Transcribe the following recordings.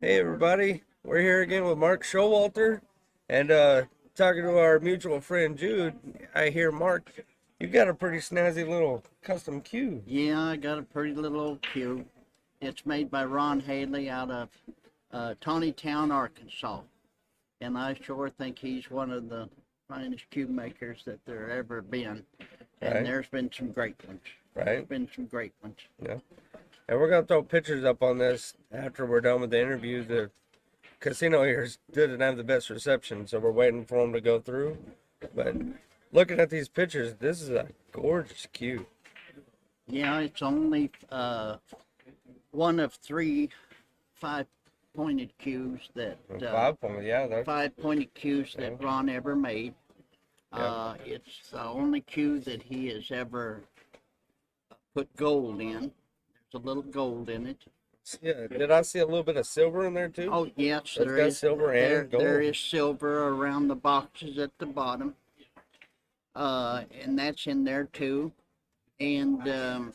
Hey everybody, we're here again with Mark Showalter and talking to our mutual friend Jude. I hear Mark, you got a pretty snazzy little custom cue. Yeah, I got a pretty little old cube. It's made by Ron Haley out of Town, Arkansas. And I sure think he's one of the finest cube makers that there ever been. And Right, there's been some great ones. There's right, been some great ones. yeah. And we're gonna throw pictures up on this after we're done with the interview. The casino here didn't have the best reception, so we're waiting for them to go through. But looking at these pictures, this is a gorgeous cue. Yeah, it's only one of three five-pointed cubes that 5 point, yeah, that's five-pointed cubes yeah, that Ron ever made. yeah. It's the only cube that he has ever put gold in. There's a little gold in it. Yeah, did I see a little bit of silver in there too? Oh yes, It's there got is. silver There and gold. there is silver around the boxes at the bottom, and that's in there too. And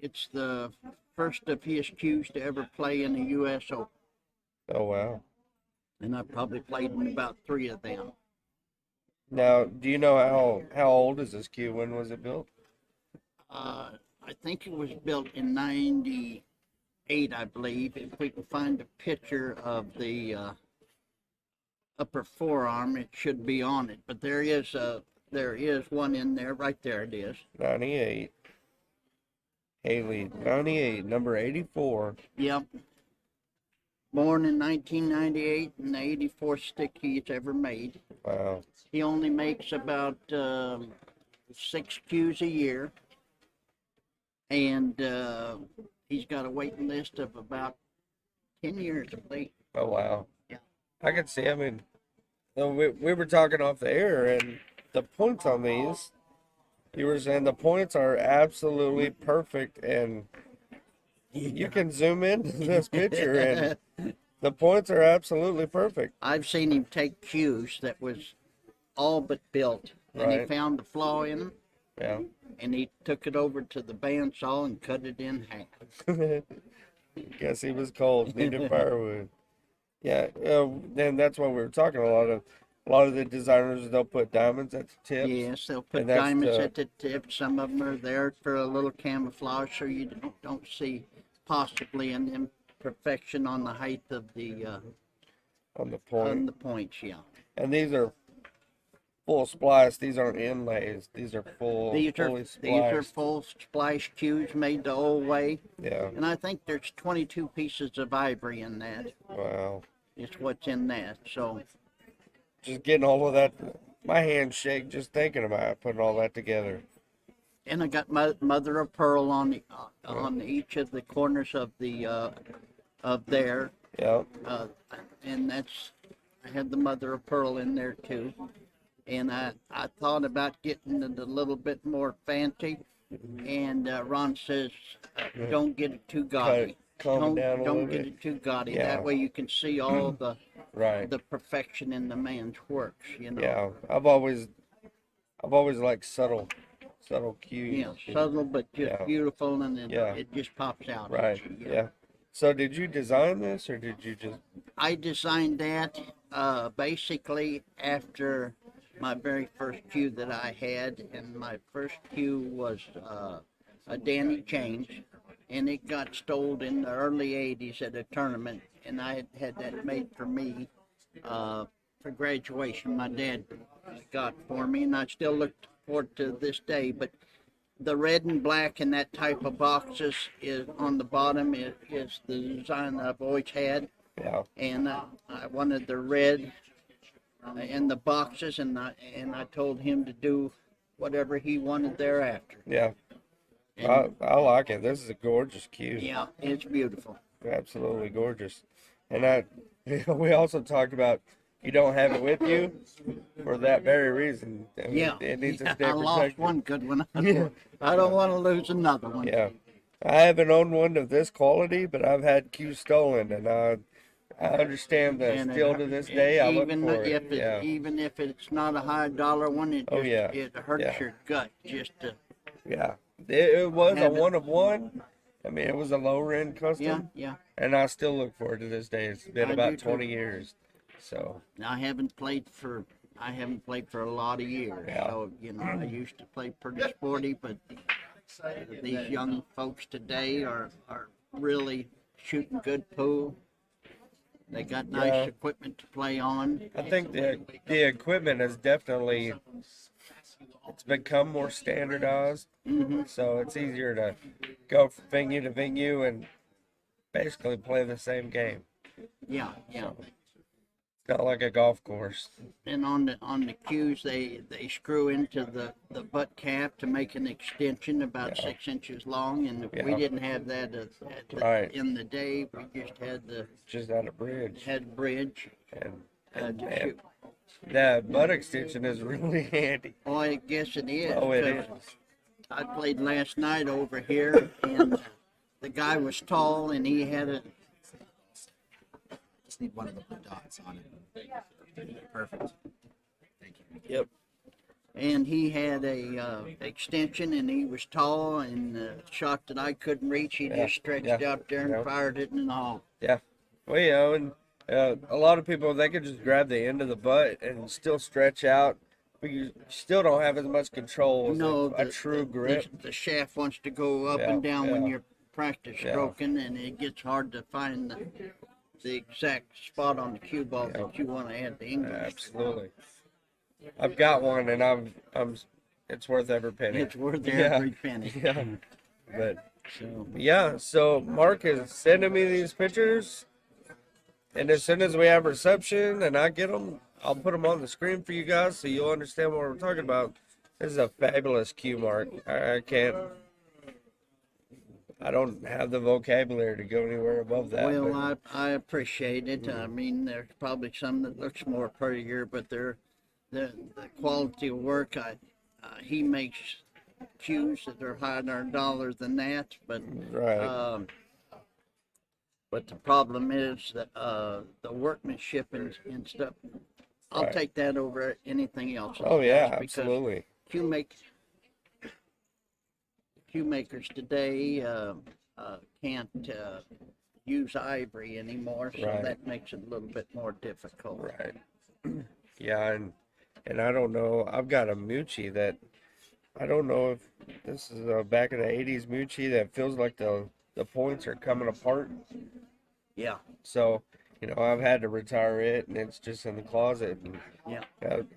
it's the first of his cues to ever play in the U.S. Open, Oh wow. and I probably played in about three of them. Now, do you know how old is this cue? When was it built? I think it was built in '98, I believe. If we can find a picture of the upper forearm, it should be on it. But there is one in there. Right there it is. 98. Haley, 98, number 84. Yep. Born in 1998 and the 84th stick he's ever made. Wow. He only makes about 6 cues a year. And he's got a waiting list of about 10 years, I believe. Oh wow. Yeah. I can see. I mean, we were talking off the air, and the points on these, you were saying the points are absolutely perfect, and you can zoom into this picture, and the points are absolutely perfect. I've seen him take cues that was all but built, and he Right. found the flaw in them, Yeah. and he took it over to the bandsaw and cut it in half. Guess he was cold, needed firewood. Yeah, then that's what we were talking. A lot of the designers, they'll put diamonds at the tips, Yes, they'll and put that's diamonds the at the tip. Some of them are there for a little camouflage, so you don't see possibly an imperfection on the height of the on the on point. the points. Yeah, And these are full splice. These aren't inlays. These are fully these are spliced. full splash cues made the old way, Yeah. and I think there's 22 pieces of ivory in that. Wow. Is what's in that. So Just getting all of that. My hands shake just thinking about it, putting all that together. and I got mother of pearl on each of the corners of the of there. Yeah. uh, and that's I had the mother of pearl in there too. And I thought about getting it a little bit more fancy, and Ron says, "Don't get it too gaudy. Calm it down a little Don't get bit. it too gaudy. Yeah. That way you can see all Right. the perfection in the man's works. You know." Yeah. I've always liked subtle cues. Yeah, subtle but just Yeah. beautiful, and Yeah. it just pops out. Right. At you. Yeah. So did you design this, or did you just? I designed that basically after my very first cue that I had, and my first cue was a Danny James, and it got stolen in the early '80s at a tournament, and I had that made for me for graduation. My dad got for me, and I still look forward to this day. But the red and black in that type of boxes is on the bottom is the design I've always had, Yeah. and I wanted the red in the boxes, and I told him to do whatever he wanted thereafter. Yeah. And I like it. This is a gorgeous cue. yeah, it's beautiful. Absolutely gorgeous. And we also talked about you don't have it with you for that very reason. I mean, Yeah, it needs to yeah, stay I lost protected. one good one. Yeah. I don't want to lose another one. Yeah. I haven't owned one of this quality, but I've had cues stolen, and I understand that And still to this day. I look even for if it. Yeah. even if it's not a high dollar one, Oh yeah. it hurts Yeah. your gut just to Yeah. It was a have it. one of one, I mean, it was a lower end Yeah, custom, yeah. and I still look forward to this day. It's been I do about too. 20 years. So, I haven't played for a lot of years. yeah. So, I used to play pretty sporty, but these young folks today are really shooting good pool. They got nice Yeah. equipment to play on. I think the equipment has definitely it's become more standardized, Hmm. so it's easier to go from venue to venue and basically play the same game. Yeah, yeah. So it's not like a golf course. And on the cues, they screw into the butt cap to make an extension about Yeah. 6 inches long, and we Yeah. didn't have that Right. in the day. We just had the Just at a bridge. bridge And to man, shoot. that butt extension is really handy. Oh, I guess it is. Oh, it 'Cause is. I played last night over here, and the guy was tall, and he had a Just need one of the blue dots on it. Perfect. Thank you. Yep. and he had a extension, and he was tall, and the shot that I couldn't reach, he Yeah, just stretched yeah, out there and yeah. fired it in the hole. Yeah. Well, and a lot of people they could just grab the end of the butt and still stretch out, but you still don't have as much control as No, a true grip. the shaft wants to go up and Yeah, down when yeah. you're practice Yeah. stroking, and it gets hard to find the exact spot on the cue ball Yeah. that you want to add the English. Absolutely. I've got one, and I'm it's worth every penny. It's worth Yeah. every penny. Yeah. But So, yeah, so Mark is sending me these pictures, and as soon as we have reception and I get them, I'll put them on the screen for you guys so you'll understand what we're talking about. This is a fabulous cue, Mark. I don't have the vocabulary to go anywhere above that. well, but I appreciate it. I mean, there's probably some that looks more prettier, but the quality of work. He makes cues that are higher dollar than that, but right, but the problem is that the workmanship and stuff. I'll Right. take that over anything else. oh yeah, because absolutely, Cue make cue makers today can't use ivory anymore, so Right. that makes it a little bit more difficult. right. Yeah, and I don't know. I've got a Mucci that I don't know if this is a back in the '80s Mucci that feels like the points are coming apart. Yeah, So, I've had to retire it, and it's just in the closet. And yeah.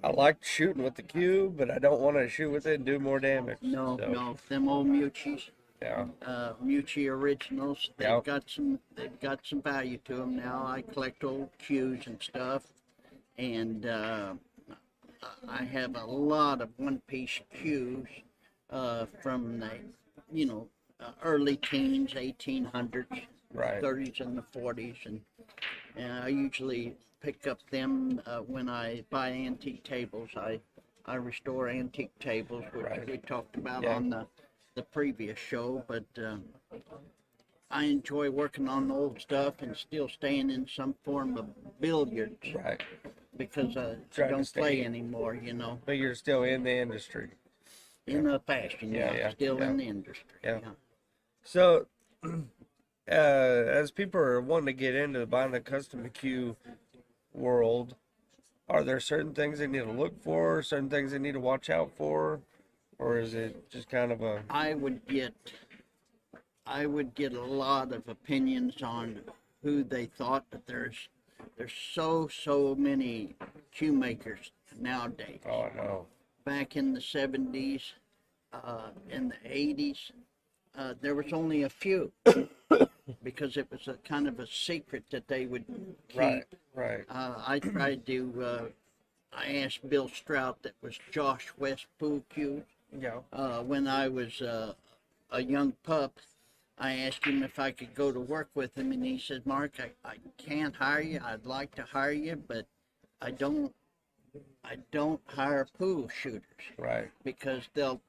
I like shooting with the cube, but I don't want to shoot with it and do more damage. No, So, no, them old Mucci's, Yeah, Mucci originals, Yep. they've got some value to them now. I collect old cues and stuff, and I have a lot of one-piece cues from the, early teens, 1800s, right. 30s, and the 40s, and I usually pick up them when I buy antique tables. I restore antique tables, which Right. we talked about Yeah. on the previous show, but I enjoy working on old stuff and still staying in some form of billiards Right. because I Trying to don't stay play in. anymore, But you're still in the industry. in a fashion, Yeah, still yeah. in the industry. Yeah. So, as people are wanting to get into buying the custom cue world, are there certain things they need to look for, certain things they need to watch out for, or is it just kind of a I would get a lot of opinions on who they thought, but there's so many cue makers nowadays. oh no, Back in the 70s, in the 80s, there was only a few because it was a kind of a secret that they would keep. right, I tried to. I asked Bill Strout, that was Josh West Pool Cues, yeah, when I was a young pup. I asked him if I could go to work with him, and he said, "Mark, I can't hire you. I'd like to hire you, but I don't hire pool shooters right, because they'll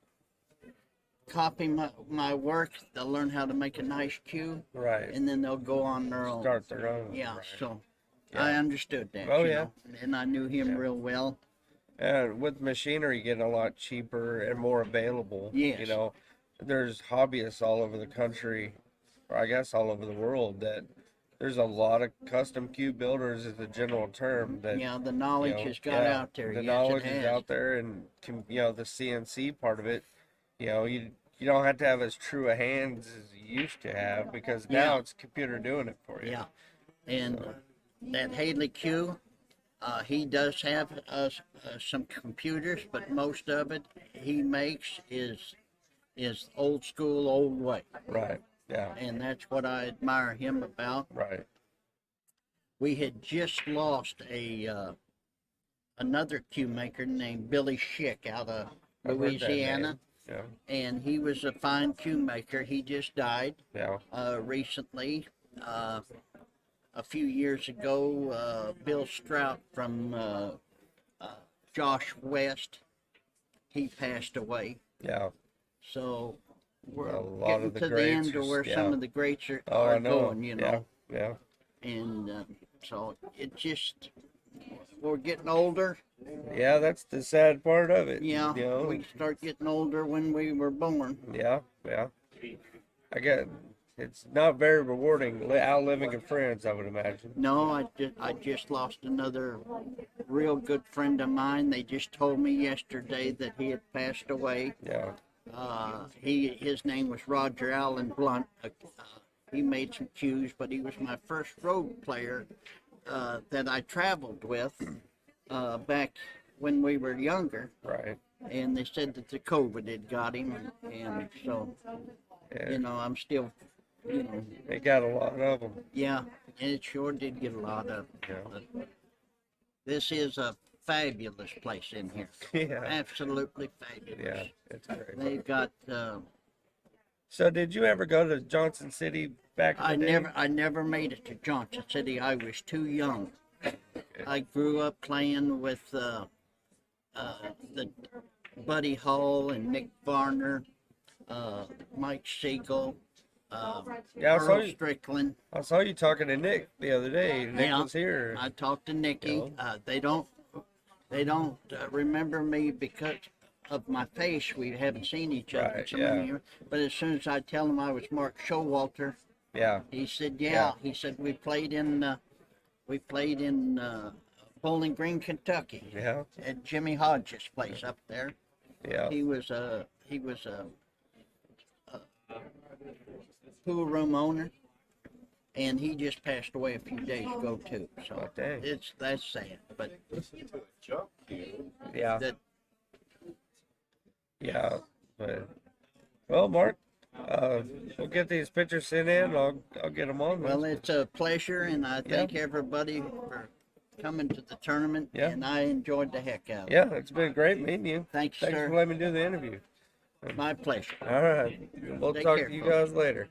copy my work. They'll learn how to make a nice cue, right. and then they'll go on their own." Start their own. Yeah, right. so Yeah. I understood that. Oh, you yeah. know, and I knew him Yeah. real well. And with machinery getting a lot cheaper and more available, Yes. there's hobbyists all over the country or I guess all over the world, that there's a lot of custom cube builders is the general term that Yeah, the knowledge has got out there. the Yes, knowledge it is has. out there, and the CNC part of it, you don't have to have as true a hands as you used to have because now Yeah. it's computer doing it for you. Yeah, and that Haley Q, he does have some computers, but most of it he makes is old school, old way, Right. Yeah. and that's what I admire him about. Right. We had just lost a another Q maker named Billy Schick out of I've heard that Louisiana, name. and he was a fine Q maker. He just died Yeah. recently. A few years ago, Bill Strout from Josh West, he passed away. Yeah. So we're A lot getting of the to the greats end of are- where yeah. some of the greats are, Oh, I know. going, you Yeah. know. Yeah. And so it just, we're getting older. Yeah. That's the sad part of it. Yeah, You know. we start getting older when we were born. Yeah. Yeah. I get. It's not very rewarding outliving your friends, I would imagine. No, I just lost another real good friend of mine. They just told me yesterday that he had passed away. Yeah. His name was Roger Allen Blunt. He made some cues, but he was my first road player that I traveled with back when we were younger. Right. And they said that the COVID had got him, and so Yeah. you know I'm still, you know, They got a lot of them. yeah, and it sure did get a lot of. Yeah. This is a fabulous place in here. Yeah. Absolutely fabulous. Yeah. It's great. They've got. So, did you ever go to Johnson City back in the day? I never made it to Johnson City. I was too young. I grew up playing with the Buddy Hall and Nick Varner, Mike Siegel, Yeah, I saw Earl you. Strickland. I saw you talking to Nick the other day. Nick Yeah. was here. I talked to Nicky. Yeah. They don't remember me because of my face. We haven't seen each other in Right, so yeah. many years. But as soon as I tell him I was Mark Showalter, Yeah. he said, "Yeah." Yeah. He said we played in Bowling Green, Kentucky, Yeah. at Jimmy Hodges' place up there. Yeah. He was a pool room owner, and he just passed away a few days ago too. So Oh, dang. that's sad, but Yeah. that Yeah. But well, Mark, we'll get these pictures sent in. I'll get them on. well, it's a pleasure, and I thank everybody for coming to the tournament. Yeah. And I enjoyed the heck out of it. Yeah, it's been great meeting you. Thanks, Thanks sir. for letting me do the interview. My pleasure. All right. We'll Take talk care, to you folks. guys later.